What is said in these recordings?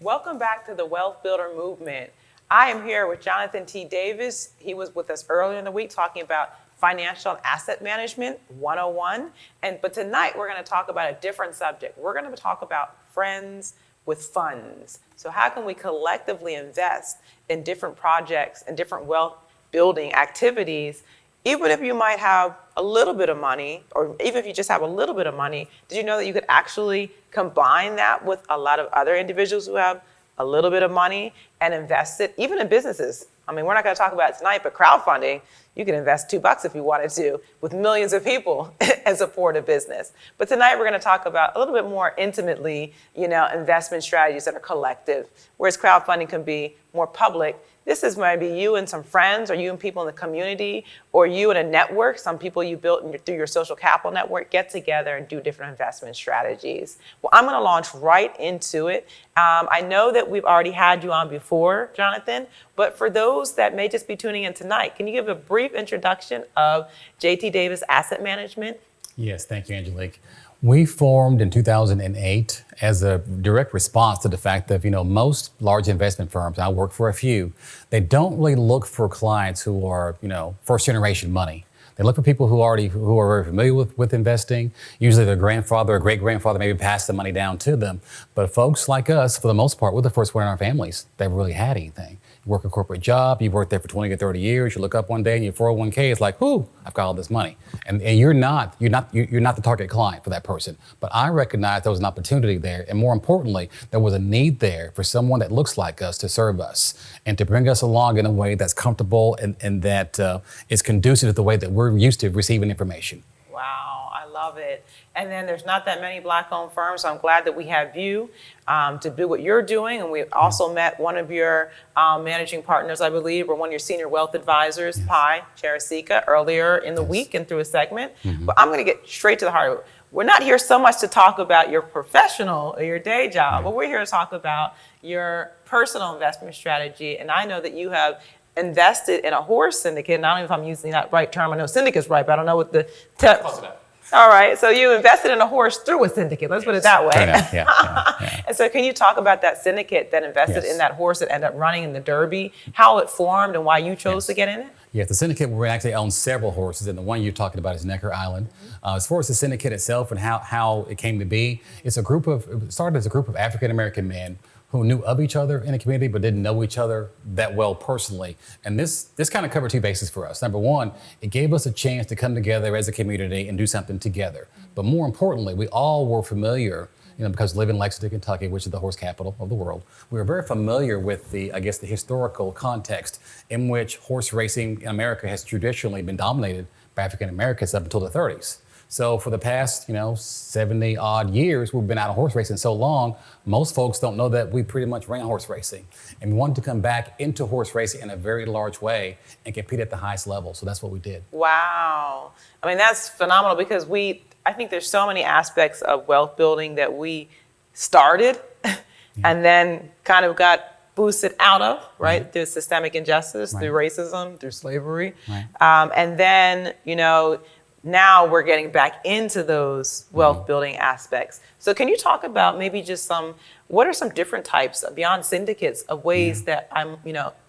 Welcome back to the Wealth Builder Movement. I am here with Johnathon T. Davis. He was with us earlier in the week talking about financial and asset management 101. But tonight we're going to talk about a different subject. We're going to talk about friends with funds. So how can we collectively invest in different projects and different wealth building activities, even if you might have a little bit of money, or even if you just have a little bit of money? Did you know that you could actually combine that with a lot of other individuals who have a little bit of money and invest it, even in businesses? I mean, we're not going to talk about it tonight, but crowdfunding, you can invest $2 if you wanted to with millions of people and support a business. But tonight we're going to talk about a little bit more intimately, investment strategies that are collective, whereas crowdfunding can be more public. This is maybe you and some friends, or you and people in the community, or you and a network. Some people you built through your social capital network get together and do different investment strategies. Well, I'm going to launch right into it. I know that we've already had you on before, Johnathon, but for those that may just be tuning in tonight, can you give a brief introduction of JT Davis Asset Management? Yes, thank you, Angelique. We formed in 2008 as a direct response to the fact that, most large investment firms, I work for a few, they don't really look for clients who are, first generation money. They look for people who are very familiar with investing. Usually their grandfather or great grandfather maybe passed the money down to them. But folks like us, for the most part, we're the first one in our families that really had anything. You work a corporate job, you've worked there for 20 or 30 years, you look up one day and your 401k is like, whoo, I've got all this money. And you're not the target client for that person. But I recognize there was an opportunity there. And more importantly, there was a need there for someone that looks like us to serve us and to bring us along in a way that's comfortable and that is conducive to the way that we're used to receiving information. Wow, I love it. And then there's not that many Black-owned firms, so I'm glad that we have you to do what you're doing. And we also met one of your managing partners, I believe, or one of your senior wealth advisors, Pi Charasika, earlier in the week and through a segment. But I'm going to get straight to the heart of it. We're not here so much to talk about your professional or your day job, but we're here to talk about your personal investment strategy. And I know that you have invested in a horse syndicate, and I don't know if I'm using that right term. I know syndicate's right, but I don't know what the All right, so you invested in a horse through a syndicate. Let's put it that way. Yeah. And so can you talk about that syndicate that invested in that horse that ended up running in the Derby, how it formed and why you chose to get in it? Yes, the syndicate, we actually own several horses, and the one you're talking about is Necker Island. As far as the syndicate itself and how it came to be, it started as a group of African-American men who knew of each other in the community but didn't know each other that well personally. And this kind of covered two bases for us. Number one, it gave us a chance to come together as a community and do something together. But more importantly, we all were familiar, because we live in Lexington, Kentucky, which is the horse capital of the world. We were very familiar with the historical context in which horse racing in America has traditionally been dominated by African Americans up until the 30s. So for the past, 70 odd years, we've been out of horse racing so long, most folks don't know that we pretty much ran horse racing. And we wanted to come back into horse racing in a very large way and compete at the highest level. So that's what we did. Wow. I mean, that's phenomenal because I think there's so many aspects of wealth building that we started and then kind of got boosted out of, right? Through systemic injustice, through racism, through slavery. And then, now we're getting back into those wealth building aspects. So can you talk about maybe just what are some different types beyond syndicates of ways that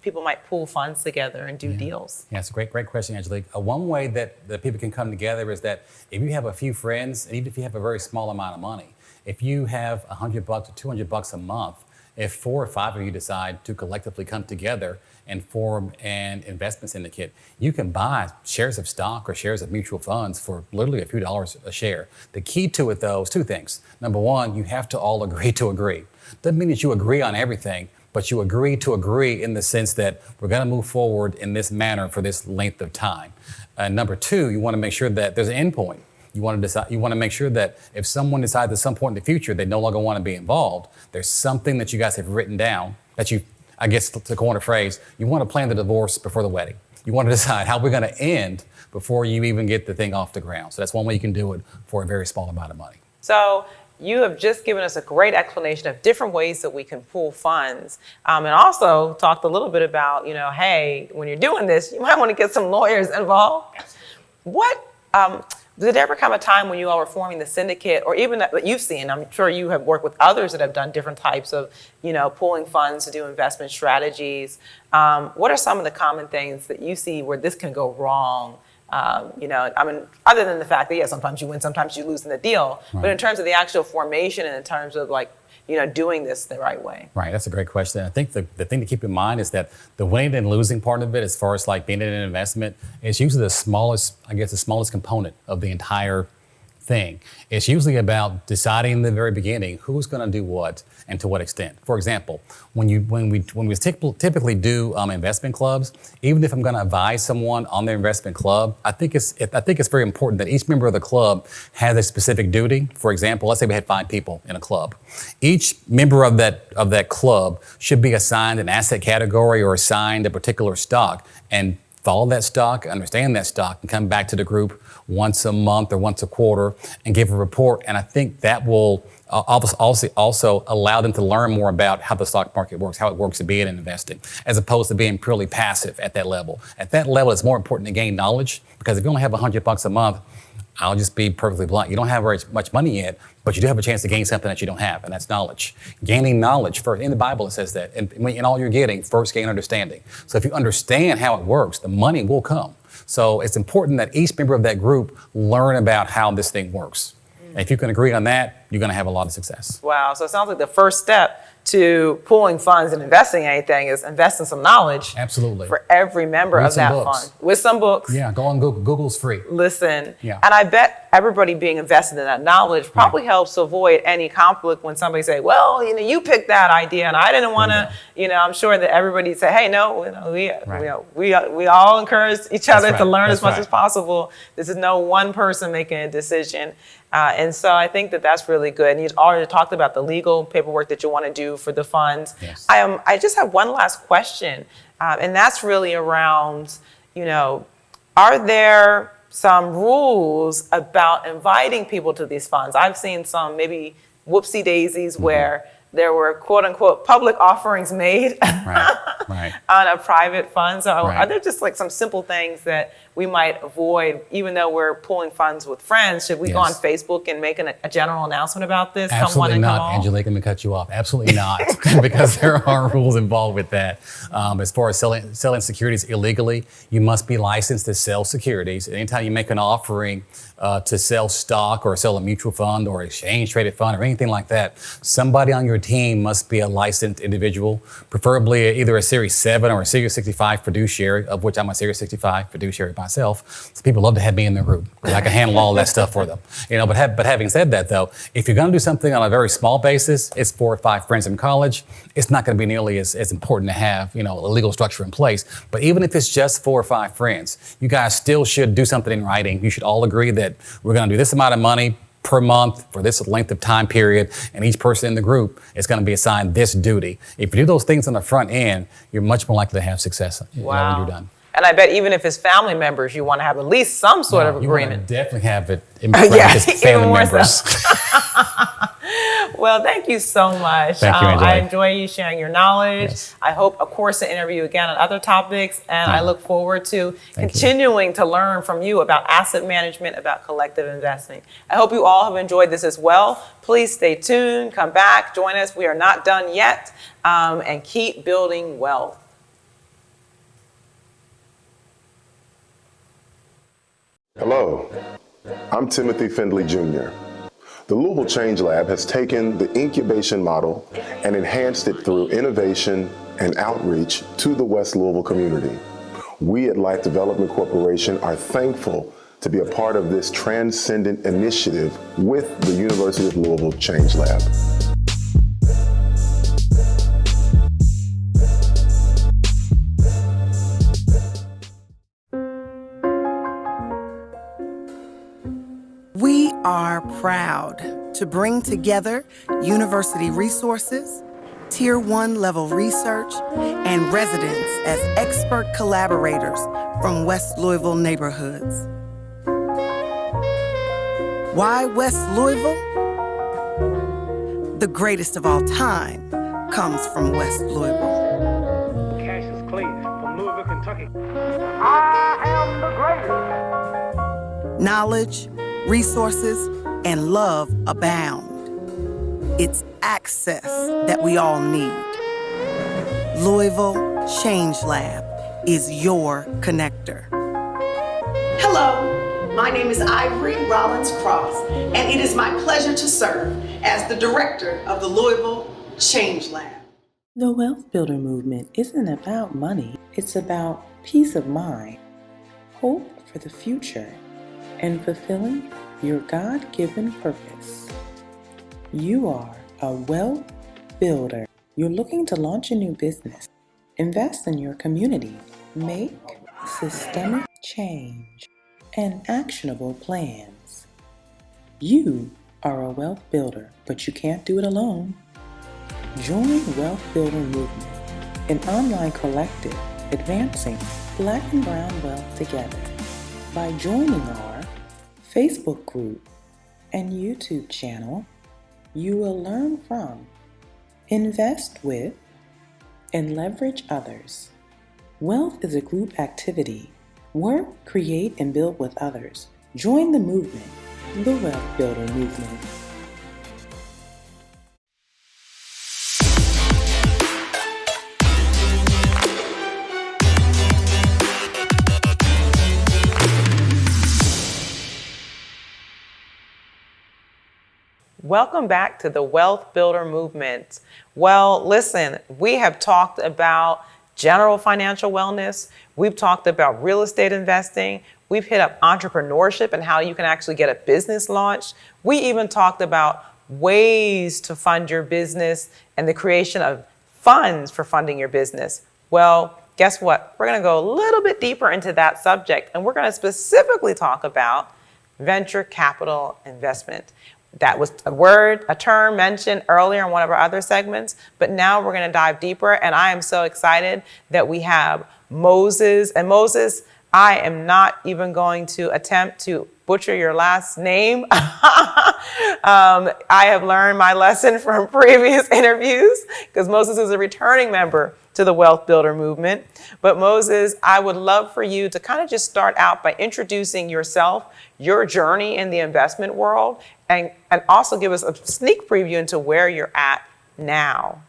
people might pool funds together and do deals? Yeah, it's a great question, Angelique. One way that people can come together is that if you have a few friends, and even if you have a very small amount of money, if you have $100 or $200 a month, if 4 or 5 of you decide to collectively come together and form an investment syndicate, you can buy shares of stock or shares of mutual funds for literally a few dollars a share. The key to it, though, is two things. Number one, you have to all agree to agree. Doesn't mean that you agree on everything, but you agree to agree in the sense that we're going to move forward in this manner for this length of time. Number two, you want to make sure that there's an end point. You want to make sure that if someone decides at some point in the future they no longer want to be involved, there's something that you guys have written down that to coin a phrase, you want to plan the divorce before the wedding. You want to decide how we're going to end before you even get the thing off the ground. So that's one way you can do it for a very small amount of money. So you have just given us a great explanation of different ways that we can pool funds, and also talked a little bit about, hey, when you're doing this, you might want to get some lawyers involved. What did there ever come a time when you all were forming the syndicate, or even that you've seen, I'm sure you have worked with others that have done different types of, pooling funds to do investment strategies. What are some of the common things that you see where this can go wrong? Other than the fact that, sometimes you win, sometimes you lose in the deal, Right. but in terms of the actual formation and in terms of doing this the right way. Right, that's a great question. I think the thing to keep in mind is that the winning and losing part of it, as far as being in an investment, is usually the smallest component of the entire thing. It's usually about deciding in the very beginning who's going to do what and to what extent. For example, when we typically do investment clubs, even if I'm going to advise someone on their investment club, I think it's very important that each member of the club has a specific duty. For example, let's say we had 5 people in a club. Each member of that club should be assigned an asset category or assigned a particular stock and follow that stock, understand that stock, and come back to the group once a month or once a quarter and give a report. And I think that will also allow them to learn more about how the stock market works, how it works to be in investing, as opposed to being purely passive at that level. At that level, it's more important to gain knowledge, because if you only have $100 a month, I'll just be perfectly blunt, you don't have very much money yet, but you do have a chance to gain something that you don't have, and that's knowledge. Gaining knowledge first. In the Bible, it says that. And in all you're getting, first gain understanding. So if you understand how it works, the money will come. So it's important that each member of that group learn about how this thing works. And if you can agree on that, you're going to have a lot of success. Wow. So it sounds like the first step to pooling funds and investing in anything is investing some knowledge. Absolutely. For every member of that fund. With some books. Yeah, go on Google. Google's free. Listen. Yeah. And I bet everybody being invested in that knowledge probably helps avoid any conflict when somebody say, well, you picked that idea and I didn't want to, I'm sure that everybody say, hey, no, we all encourage each other to learn as much as possible. This is no one person making a decision. And so I think that that's really good. And you already talked about the legal paperwork that you want to do for the funds. Yes. I just have one last question, and that's really around, are there some rules about inviting people to these funds? I've seen some maybe whoopsie daisies where there were quote unquote public offerings made right. on a private fund. So Right. are there just some simple things that we might avoid, even though we're pooling funds with friends? Should we go on Yes. Facebook and make a general announcement about this? Absolutely come one and not, come all? Angelique. Let me cut you off. Absolutely not, because there are rules involved with that. As far as selling securities illegally, you must be licensed to sell securities. Anytime you make an offering to sell stock or sell a mutual fund or exchange traded fund or anything like that, somebody on your team must be a licensed individual, preferably either a Series 7 or a Series 65 fiduciary, of which I'm a Series 65 fiduciary myself. So people love to have me in their group because I can handle all that stuff for them. But having said that, though, if you're going to do something on a very small basis, it's 4 or 5 friends in college, it's not going to be nearly as important to have a legal structure in place. But even if it's just 4 or 5 friends, you guys still should do something in writing. You should all agree that we're going to do this amount of money per month for this length of time period, and each person in the group is going to be assigned this duty. If you do those things on the front end, you're much more likely to have success when you're done. And I bet even if it's family members, you want to have at least some sort of agreement. You want to definitely have it in front of his family members. Well, thank you so much. Thank you, Angelique. I enjoy you sharing your knowledge. Yes. I hope, of course, to interview again on other topics. And I look forward to continuing to learn from you about asset management, about collective investing. I hope you all have enjoyed this as well. Please stay tuned, come back, join us. We are not done yet, and keep building wealth. Hello, I'm Timothy Findley Jr. The Louisville Change Lab has taken the incubation model and enhanced it through innovation and outreach to the West Louisville community. We at Life Development Corporation are thankful to be a part of this transcendent initiative with the University of Louisville Change Lab. We are proud to bring together university resources, Tier 1 level research, and residents as expert collaborators from West Louisville neighborhoods. Why West Louisville? The greatest of all time comes from West Louisville. Cassius Clay from Louisville, Kentucky. I am the greatest. Knowledge, resources, and love abound. It's access that we all need. Louisville Change Lab is your connector. Hello, my name is Ivory Rollins Cross, and it is my pleasure to serve as the director of the Louisville Change Lab. The Wealth Builder movement isn't about money, it's about peace of mind, hope for the future, and fulfilling your God-given purpose. You are a wealth builder. You're looking to launch a new business, invest in your community, make systemic change, and actionable plans. You are a wealth builder, but you can't do it alone. Join Wealth Builder Movement, an online collective advancing Black and brown wealth together. By joining our Facebook group and YouTube channel, you will learn from, invest with, and leverage others. Wealth is a group activity. Work, create, and build with others. Join the movement, the Wealth Builder Movement. Welcome back to the Wealth Builder Movement. Well, listen, we have talked about general financial wellness. We've talked about real estate investing. We've hit up entrepreneurship and how you can actually get a business launched. We even talked about ways to fund your business and the creation of funds for funding your business. Well, guess what? We're going to go a little bit deeper into that subject, and we're going to specifically talk about venture capital investment. That was a term mentioned earlier in one of our other segments, but now we're going to dive deeper, and I am so excited that we have Moses. And Moses, I am not even going to attempt to butcher your last name. I have learned my lesson from previous interviews because Moses is a returning member to the Wealth Builder movement. But Moses, I would love for you to kind of just start out by introducing yourself, your journey in the investment world, and also give us a sneak preview into where you're at now.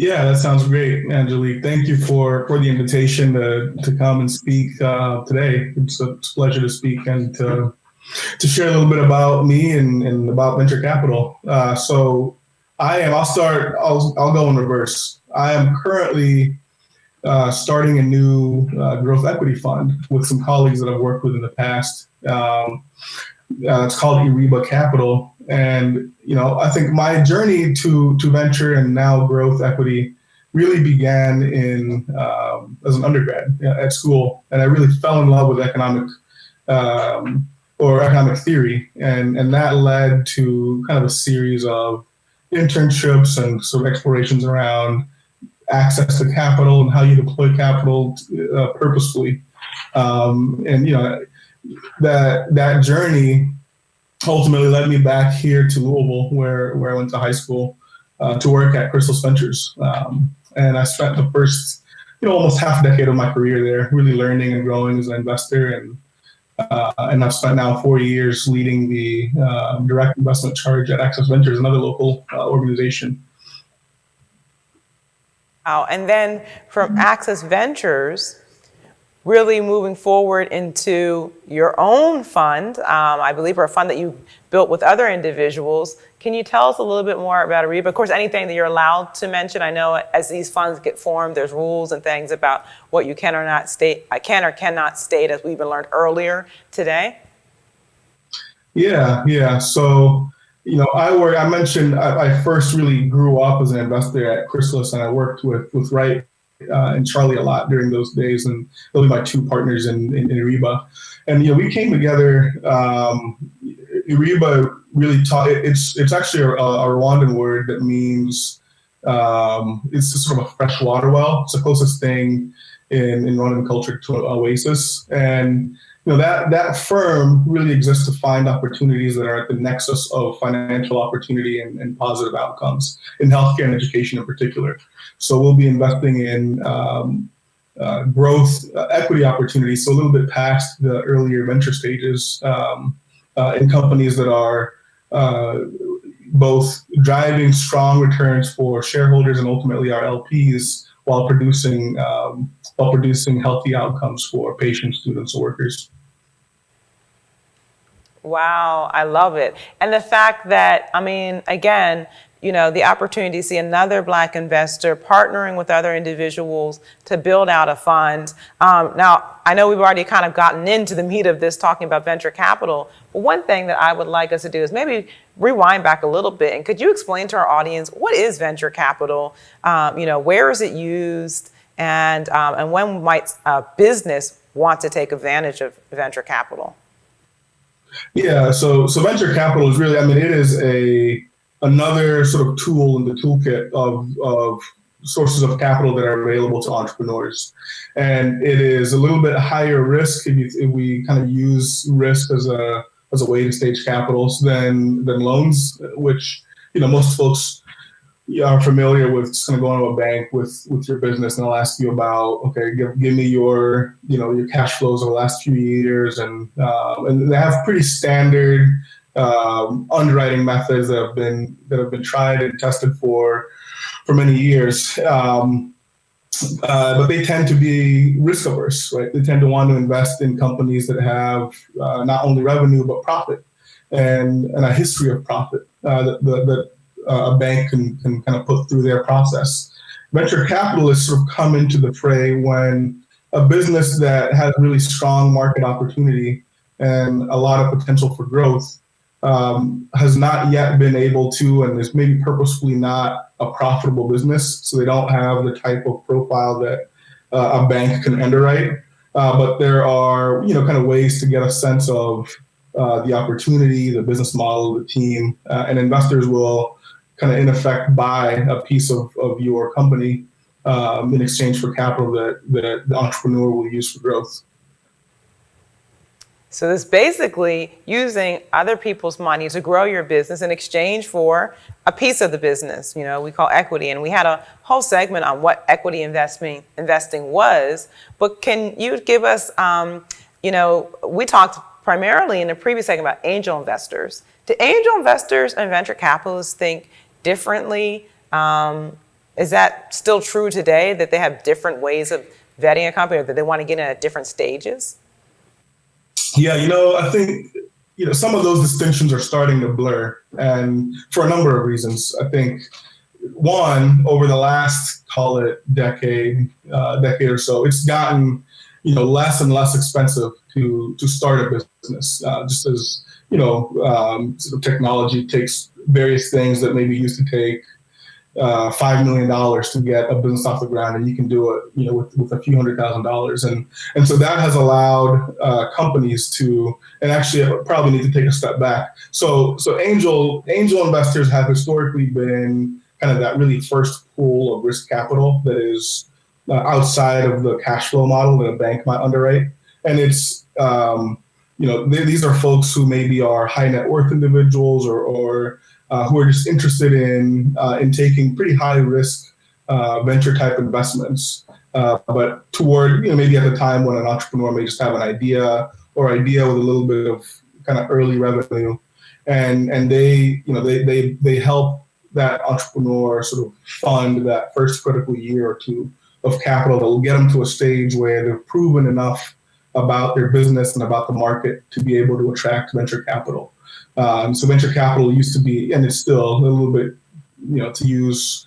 Yeah, that sounds great, Angelique. Thank you for the invitation to come and speak today. It's a pleasure to speak and to share a little bit about me and about venture capital. So I'll go in reverse. I am currently starting a new growth equity fund with some colleagues that I've worked with in the past. It's called Iriba Capital. And, I think my journey to venture and now growth equity really began as an undergrad at school. And I really fell in love with economic theory. And that led to kind of a series of internships and sort of explorations around access to capital and how you deploy capital purposefully. That journey ultimately led me back here to Louisville, where I went to high school to work at Chrysalis Ventures. And I spent the first, almost half a decade of my career there, really learning and growing as an investor. And I've spent now 4 years leading the direct investment charge at Access Ventures, another local organization. Wow. And then from Access Ventures, really moving forward into your own fund, I believe, or a fund that you built with other individuals. Can you tell us a little bit more about Iriba? Of course, anything that you're allowed to mention. I know as these funds get formed, there's rules and things about what you can or cannot state, as we even learned earlier today. Yeah. So, I first really grew up as an investor at Chrysalis, and I worked with Wright and Charlie a lot during those days, and those were my two partners in Iriba. And we came together. Iriba really taught. It's actually a Rwandan word that means it's just sort of a fresh water well. It's the closest thing in Rwandan culture to an oasis. And that firm really exists to find opportunities that are at the nexus of financial opportunity and positive outcomes in healthcare and education in particular. So we'll be investing in growth equity opportunities, so a little bit past the earlier venture stages, in companies that are both driving strong returns for shareholders and ultimately our LPs while producing healthy outcomes for patients, students, and workers. Wow, I love it. And the fact that, I mean, again, the opportunity to see another Black investor partnering with other individuals to build out a fund. Now, I know we've already kind of gotten into the meat of this talking about venture capital, but one thing that I would like us to do is maybe rewind back a little bit. And could you explain to our audience, what is venture capital? Where is it used? And when might a business want to take advantage of venture capital? Yeah, so venture capital is really, it is another sort of tool in the toolkit of sources of capital that are available to entrepreneurs. And it is a little bit higher risk if we kind of use risk as a way to stage capitals than loans, which, most folks are familiar with. Just going to go into a bank with your business and they'll ask you about, okay, give me your, your cash flows over the last few years. And they have pretty standard underwriting methods that have been tried and tested for many years, but they tend to be risk averse, right? They tend to want to invest in companies that have not only revenue but profit and a history of profit that a bank can kind of put through their process. Venture capitalists sort of come into the fray when a business that has really strong market opportunity and a lot of potential for growth has not yet been able to, and is maybe purposefully not a profitable business. So they don't have the type of profile that a bank can underwrite. But there are, kind of ways to get a sense of the opportunity, the business model, the team, and investors will kind of in effect buy a piece of your company in exchange for capital that the entrepreneur will use for growth. So it's basically using other people's money to grow your business in exchange for a piece of the business, we call equity. And we had a whole segment on what equity investing was. But can you give us, we talked primarily in the previous segment about angel investors. Do angel investors and venture capitalists think differently? Is that still true today, that they have different ways of vetting a company, or that they want to get in at different stages? Yeah, I think, some of those distinctions are starting to blur, and for a number of reasons. I think, one, over the last, call it decade or so, it's gotten, less and less expensive to start a business, just as, sort of technology takes various things that maybe used to take $5 million to get a business off the ground, and you can do it, with a few $100,000, and so that has allowed companies to, and actually I probably need to take a step back. So angel investors have historically been kind of that really first pool of risk capital that is outside of the cash flow model that a bank might underwrite, and it's these are folks who maybe are high net worth individuals or who are just interested in taking pretty high risk venture type investments, but toward maybe at the time when an entrepreneur may just have an idea with a little bit of kind of early revenue, and they help that entrepreneur sort of fund that first critical year or two of capital that will get them to a stage where they've proven enough about their business and about the market to be able to attract venture capital. So venture capital used to be, and it's still a little bit, to use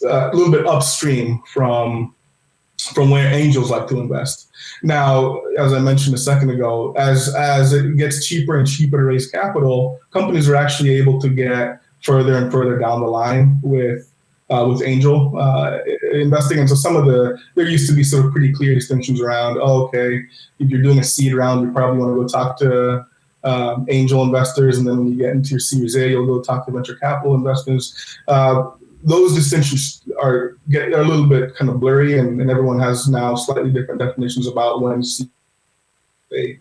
a little bit upstream from where angels like to invest. Now, as I mentioned a second ago, as it gets cheaper and cheaper to raise capital, companies are actually able to get further and further down the line with angel investing. And so there used to be sort of pretty clear distinctions around, if you're doing a seed round, you probably want to go talk to angel investors, and then when you get into your Series A, you'll go talk to venture capital investors. Those distinctions are a little bit kind of blurry, and everyone has now slightly different definitions about when Series A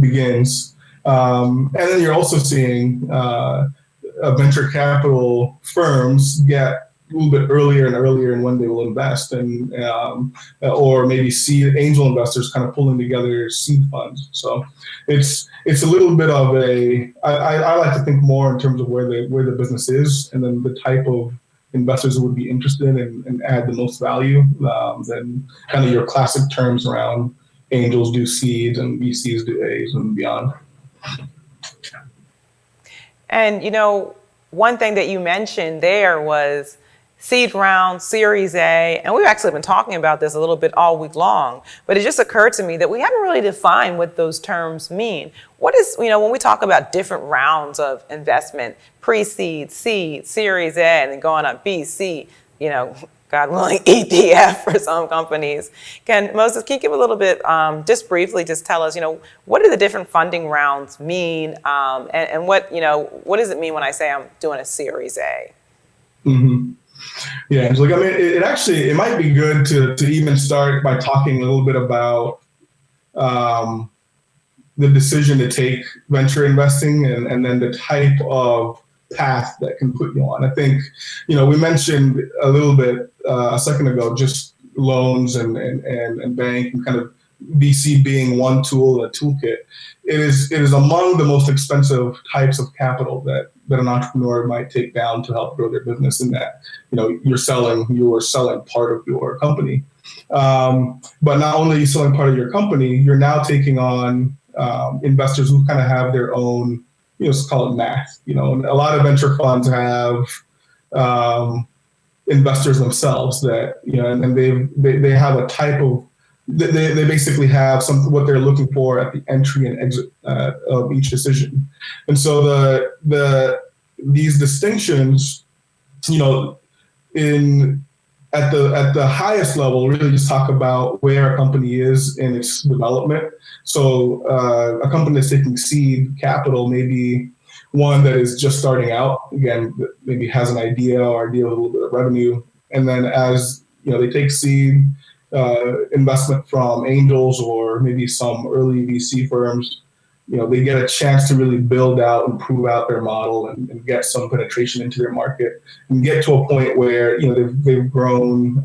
begins. And then you're also seeing venture capital firms get little bit earlier and earlier in when they will invest, and or maybe seed angel investors kind of pulling together seed funds. So it's a little bit of I like to think more in terms of where the business is, and then the type of investors who would be interested and add the most value than kind of your classic terms around angels do seeds and VCs do A's and beyond. And, one thing that you mentioned there was seed round, Series A, and we've actually been talking about this a little bit all week long, but it just occurred to me that we haven't really defined what those terms mean. What is, when we talk about different rounds of investment, pre-seed, seed, Series A, and then going on B, C, God willing, ETF for some companies. Moses, can you give a little bit, just briefly, just tell us, what do the different funding rounds mean, and what does it mean when I say I'm doing a Series A? Mm-hmm. Yeah, Angelique, I mean, it might be good to even start by talking a little bit about the decision to take venture investing and then the type of path that can put you on. I think, we mentioned a little bit a second ago, just loans and bank and kind of VC being one tool, a toolkit. It is among the most expensive types of capital that an entrepreneur might take down to help grow their business, in that, you are selling part of your company. But not only are you selling part of your company, you're now taking on investors who kind of have their own, let's call it math. And a lot of venture funds have investors themselves that, and they have a type of, they basically have what they're looking for at the entry and exit of each decision. And so these distinctions, at the highest level, really just talk about where a company is in its development. So a company that's taking seed capital may be one that is just starting out, again, maybe has an idea with a little bit of revenue. And then as they take seed investment from angels or maybe some early VC firms, they get a chance to really build out and prove out their model and get some penetration into their market and get to a point where they've grown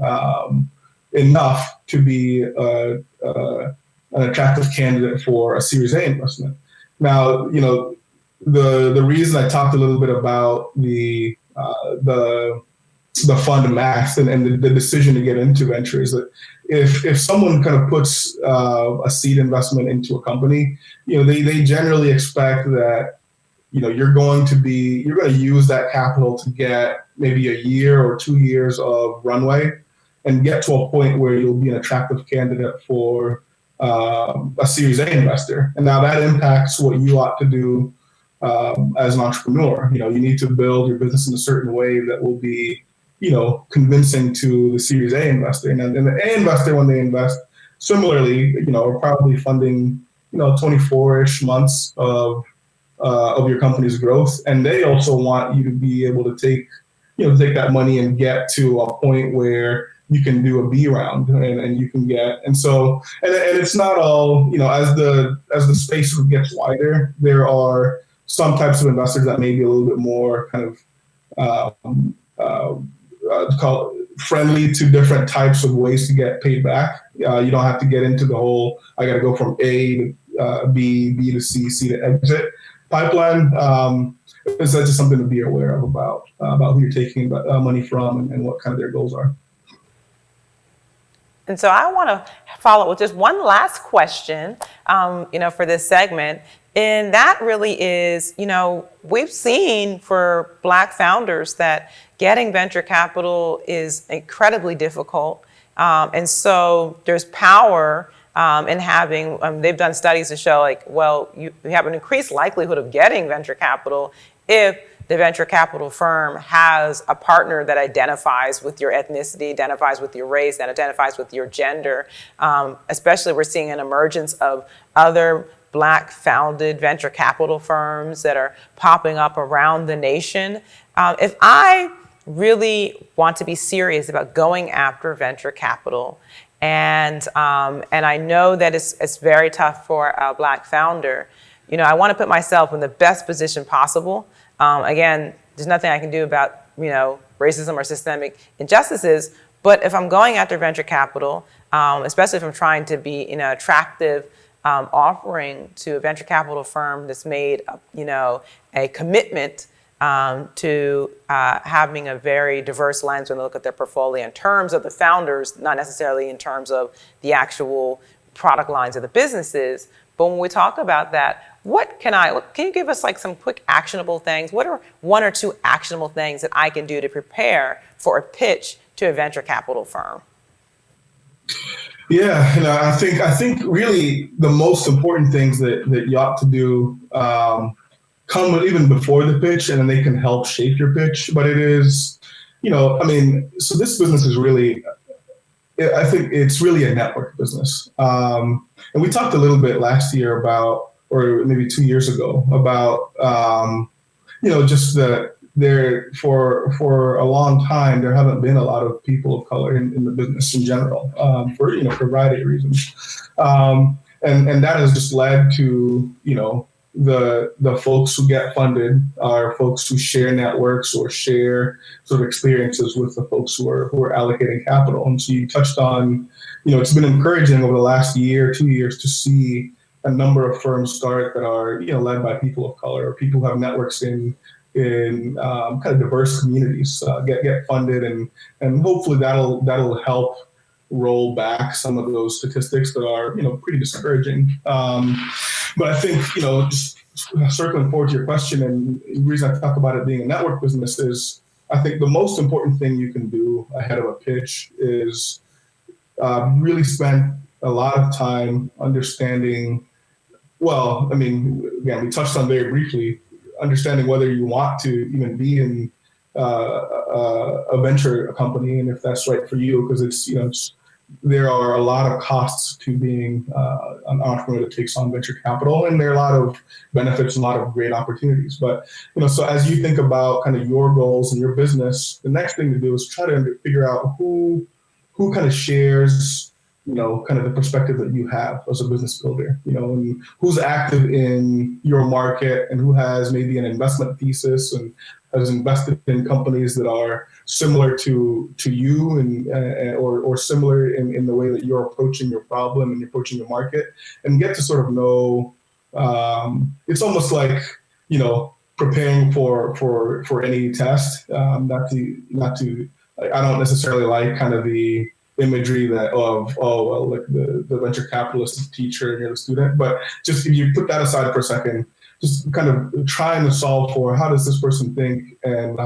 enough to be an attractive candidate for a Series A investment. Now, the reason I talked a little bit about the fund math and the decision to get into venture is that if someone kind of puts a seed investment into a company, they generally expect that you're going to use that capital to get maybe a year or 2 years of runway and get to a point where you'll be an attractive candidate for a Series A investor. And now that impacts what you ought to do as an entrepreneur. You need to build your business in a certain way that will be convincing to the Series A investor. And the A investor, when they invest, similarly, are probably funding, 24-ish months of your company's growth. And they also want you to be able to take that money and get to a point where you can do a B round and you can get, and so, and it's not all, as the space gets wider, there are some types of investors that may be a little bit more kind of, call it friendly to different types of ways to get paid back. You don't have to get into the whole, I got to go from A to B, B to C, C to exit pipeline. It's just something to be aware of about who you're taking money from and what kind of their goals are. And so I want to follow up with just one last question, for this segment. And that really is, we've seen for Black founders that getting venture capital is incredibly difficult. And so there's power in having, they've done studies to show you have an increased likelihood of getting venture capital if the venture capital firm has a partner that identifies with your ethnicity, identifies with your race, that identifies with your gender. Especially we're seeing an emergence of other Black founded venture capital firms that are popping up around the nation. If I really want to be serious about going after venture capital, and I know that it's very tough for a Black founder, I want to put myself in the best position possible. Again, there's nothing I can do about, racism or systemic injustices. But if I'm going after venture capital, especially if I'm trying to be attractive offering to a venture capital firm that's made a commitment to having a very diverse lens when they look at their portfolio in terms of the founders, not necessarily in terms of the actual product lines of the businesses. But when we talk about that, can you give us like some quick actionable things? What are one or two actionable things that I can do to prepare for a pitch to a venture capital firm? Yeah, I think really the most important things that you ought to do come even before the pitch, and then they can help shape your pitch. But it is, so this business is really, I think it's really a network business. And we talked a little bit last year about, or maybe 2 years ago, about, just that there for a long time, there haven't been a lot of people of color in the business in general, for a variety of reasons. And that has just led to, the folks who get funded are folks who share networks or share sort of experiences with the folks who are allocating capital. And so you touched on, it's been encouraging over the last year, 2 years to see a number of firms start that are, led by people of color or people who have networks in kind of diverse communities, get funded, and hopefully that'll help roll back some of those statistics that are pretty discouraging. But I think just circling forward to your question, and the reason I talk about it being a network business is I think the most important thing you can do ahead of a pitch is really spend a lot of time understanding. Well, again, we touched on very briefly understanding whether you want to even be in a venture company, and if that's right for you, because it's there are a lot of costs to being an entrepreneur that takes on venture capital, and there are a lot of benefits and a lot of great opportunities. But so as you think about kind of your goals and your business, the next thing to do is try to figure out who kind of shares kind of the perspective that you have as a business builder, and who's active in your market and who has maybe an investment thesis and has invested in companies that are similar to you and or similar in the way that you're approaching your problem and you're approaching your market, and get to sort of know. It's almost like preparing for any test. Not to. I don't necessarily like kind of the imagery that like the venture capitalist is the teacher and you're the student, but just if you put that aside for a second, just kind of trying to solve for how does this person think and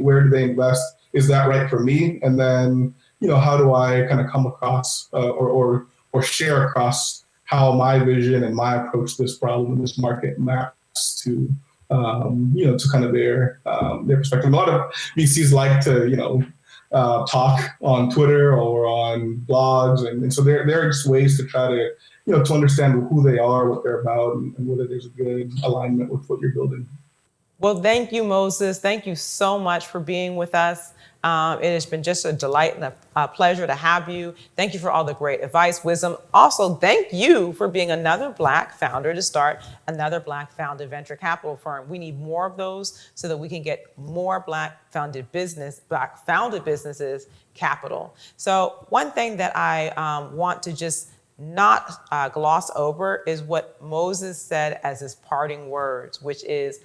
where do they invest? Is that right for me? And then, how do I kind of come across or share across how my vision and my approach to this problem in this market maps to, to kind of their perspective. A lot of VCs like to, talk on Twitter or on blogs. And so there are just ways to try to, to understand who they are, what they're about, and whether there's a good alignment with what you're building. Well, thank you, Moses. Thank you so much for being with us. It has been just a delight and a pleasure to have you. Thank you for all the great advice, wisdom. Also, thank you for being another Black founder to start another Black founded venture capital firm. We need more of those so that we can get more Black founded businesses capital. So one thing that I want to just not gloss over is what Moses said as his parting words, which is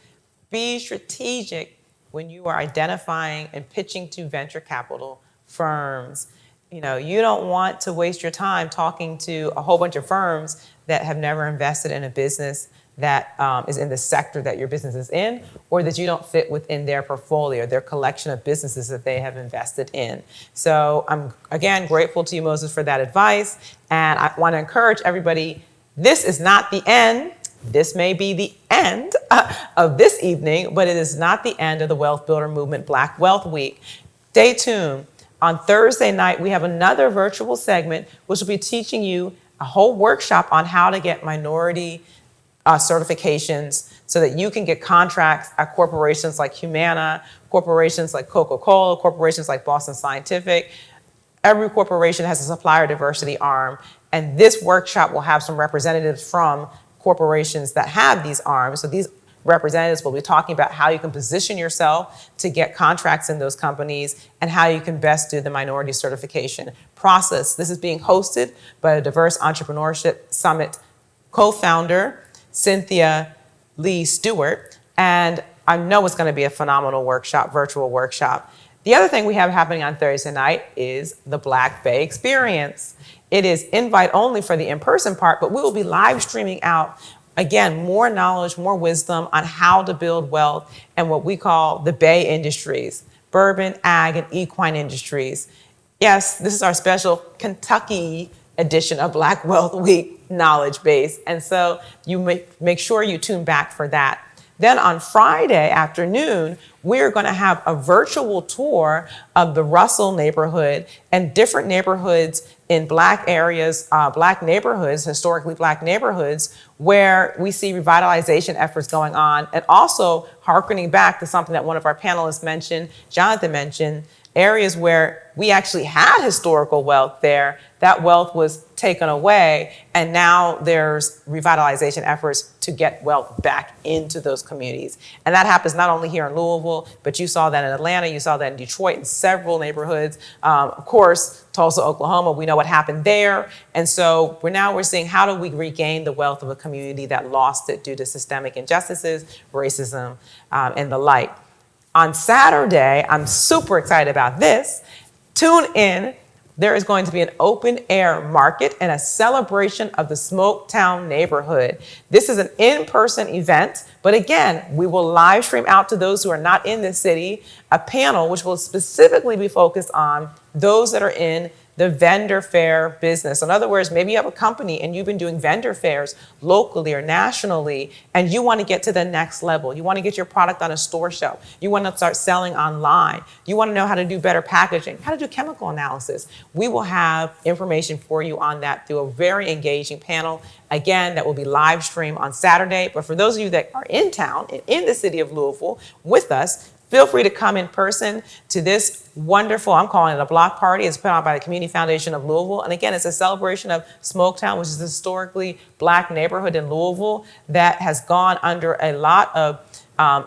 be strategic when you are identifying and pitching to venture capital firms. You don't want to waste your time talking to a whole bunch of firms that have never invested in a business that is in the sector that your business is in, or that you don't fit within their portfolio, their collection of businesses that they have invested in. So I'm, again, grateful to you, Moses, for that advice. And I want to encourage everybody, this is not the end. This may be the end of this evening, but it is not the end of the Wealth Builder Movement Black Wealth Week. Stay tuned. On Thursday night, we have another virtual segment, which will be teaching you a whole workshop on how to get minority certifications so that you can get contracts at corporations like Humana, corporations like Coca-Cola, corporations like Boston Scientific. Every corporation has a supplier diversity arm, and this workshop will have some representatives from corporations that have these arms. So these representatives will be talking about how you can position yourself to get contracts in those companies and how you can best do the minority certification process. This is being hosted by a Diverse Entrepreneurship Summit co-founder, Cynthia Lee Stewart, and I know it's going to be a phenomenal workshop, virtual workshop. The other thing we have happening on Thursday night is the Black Bay Experience. It is invite only for the in-person part, but we will be live streaming out, again, more knowledge, more wisdom on how to build wealth and what we call the Bay industries, bourbon, ag, and equine industries. Yes, this is our special Kentucky edition of Black Wealth Week knowledge base. And so you make sure you tune back for that. Then on Friday afternoon, we're going to have a virtual tour of the Russell neighborhood and different neighborhoods in Black areas, Black neighborhoods, historically Black neighborhoods, where we see revitalization efforts going on, and also hearkening back to something that one of our panelists mentioned, Johnathon mentioned, areas where we actually had historical wealth there. That wealth was taken away, and now there's revitalization efforts to get wealth back into those communities. And that happens not only here in Louisville, but you saw that in Atlanta, you saw that in Detroit, in several neighborhoods. Of course, Tulsa, Oklahoma, we know what happened there. And so we're seeing how do we regain the wealth of a community that lost it due to systemic injustices, racism, and the like. On Saturday, I'm super excited about this. Tune in. There is going to be an open air market and a celebration of the Smoketown neighborhood. This is an in-person event, but again, we will live stream out to those who are not in the city, a panel which will specifically be focused on those that are in the vendor fair business. In other words, maybe you have a company and you've been doing vendor fairs locally or nationally, and you want to get to the next level. You want to get your product on a store shelf. You want to start selling online. You want to know how to do better packaging, how to do chemical analysis. We will have information for you on that through a very engaging panel. Again, that will be live streamed on Saturday. But for those of you that are in town and in the city of Louisville with us, feel free to come in person to this wonderful, I'm calling it a block party. It's put on by the Community Foundation of Louisville. And again, it's a celebration of Smoketown, which is a historically Black neighborhood in Louisville that has gone under a lot of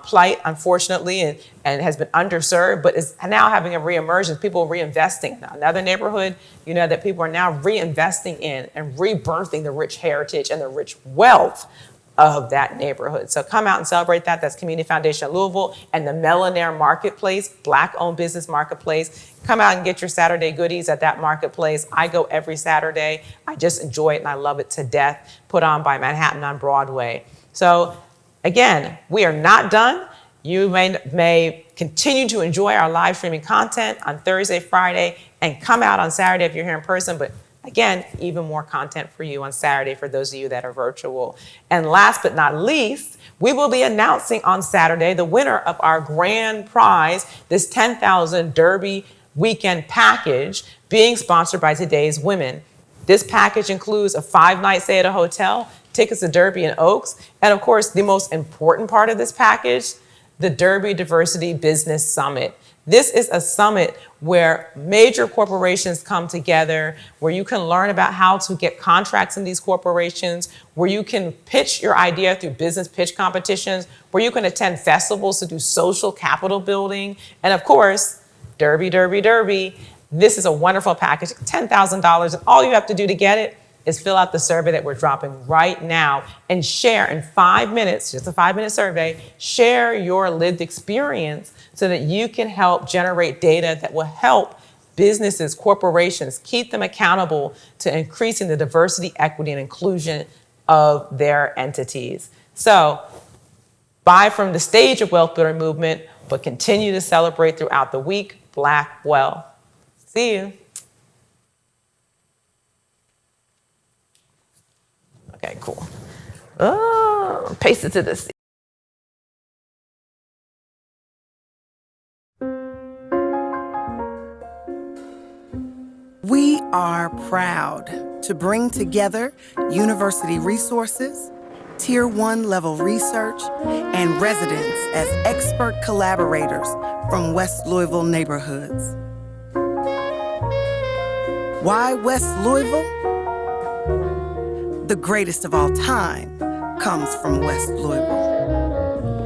plight, unfortunately, and has been underserved, but is now having a reemergence. People are reinvesting. Another neighborhood, that people are now reinvesting in and rebirthing the rich heritage and the rich wealth of that neighborhood. So come out and celebrate that. That's Community Foundation of Louisville and the Millionaire Marketplace, Black-owned business marketplace. Come out and get your Saturday goodies at that marketplace. I go every Saturday. I just enjoy it and I love it to death. Put on by Manhattan on Broadway. So again, we are not done. You may continue to enjoy our live streaming content on Thursday, Friday, and come out on Saturday if you're here in person. But again, even more content for you on Saturday for those of you that are virtual. And last but not least, we will be announcing on Saturday the winner of our grand prize, this 10,000 Derby weekend package being sponsored by Today's Women. This package includes a 5-night stay at a hotel, tickets to Derby and Oaks, and of course, the most important part of this package, the Derby Diversity Business Summit. This is a summit where major corporations come together, where you can learn about how to get contracts in these corporations, where you can pitch your idea through business pitch competitions, where you can attend festivals to do social capital building, and of course, Derby, Derby, Derby. This is a wonderful package, $10,000, and all you have to do to get it is fill out the survey that we're dropping right now and share in 5 minutes, just a 5-minute survey, share your lived experience so that you can help generate data that will help businesses, corporations, keep them accountable to increasing the diversity, equity, and inclusion of their entities. So buy from the stage of Wealth Builder Movement, but continue to celebrate throughout the week, Black Wealth. See you. Okay, cool. Paste it to this. We are proud to bring together university resources, Tier 1 level research, and residents as expert collaborators from West Louisville neighborhoods. Why West Louisville? The greatest of all time comes from West Louisville.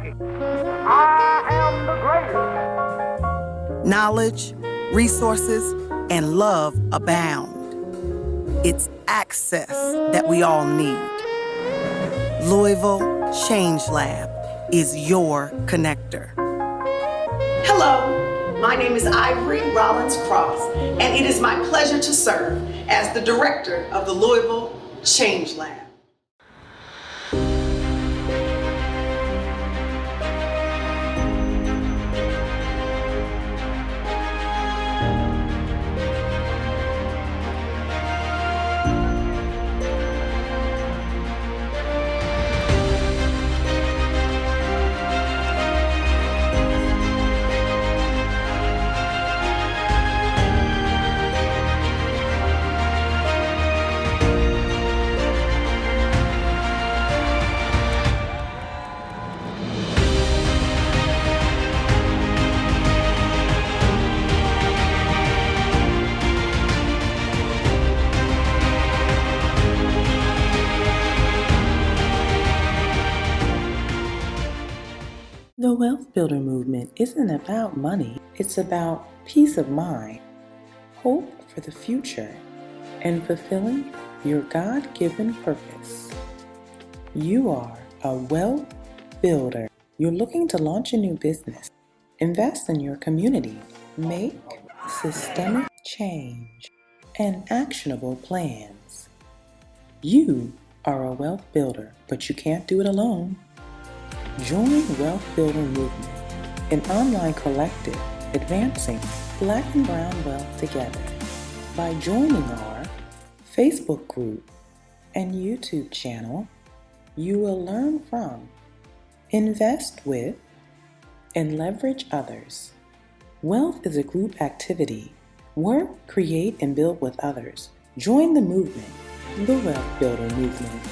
Kentucky. I am the greatest. Knowledge, resources, and love abound. It's access that we all need. Louisville Change Lab is your connector. Hello, my name is Ivory Rollins Cross, and it is my pleasure to serve as the director of the Louisville Change Lab. The Wealth Builder movement isn't about money, it's about peace of mind, hope for the future, and fulfilling your God-given purpose. You are a wealth builder. You're looking to launch a new business, invest in your community, make systemic change, and actionable plans. You are a wealth builder, but you can't do it alone. Join Wealth Builder Movement, an online collective advancing Black and Brown wealth together. By joining our Facebook group and YouTube channel, you will learn from, invest with, and leverage others. Wealth is a group activity. Work, create, and build with others. Join the movement, the Wealth Builder Movement.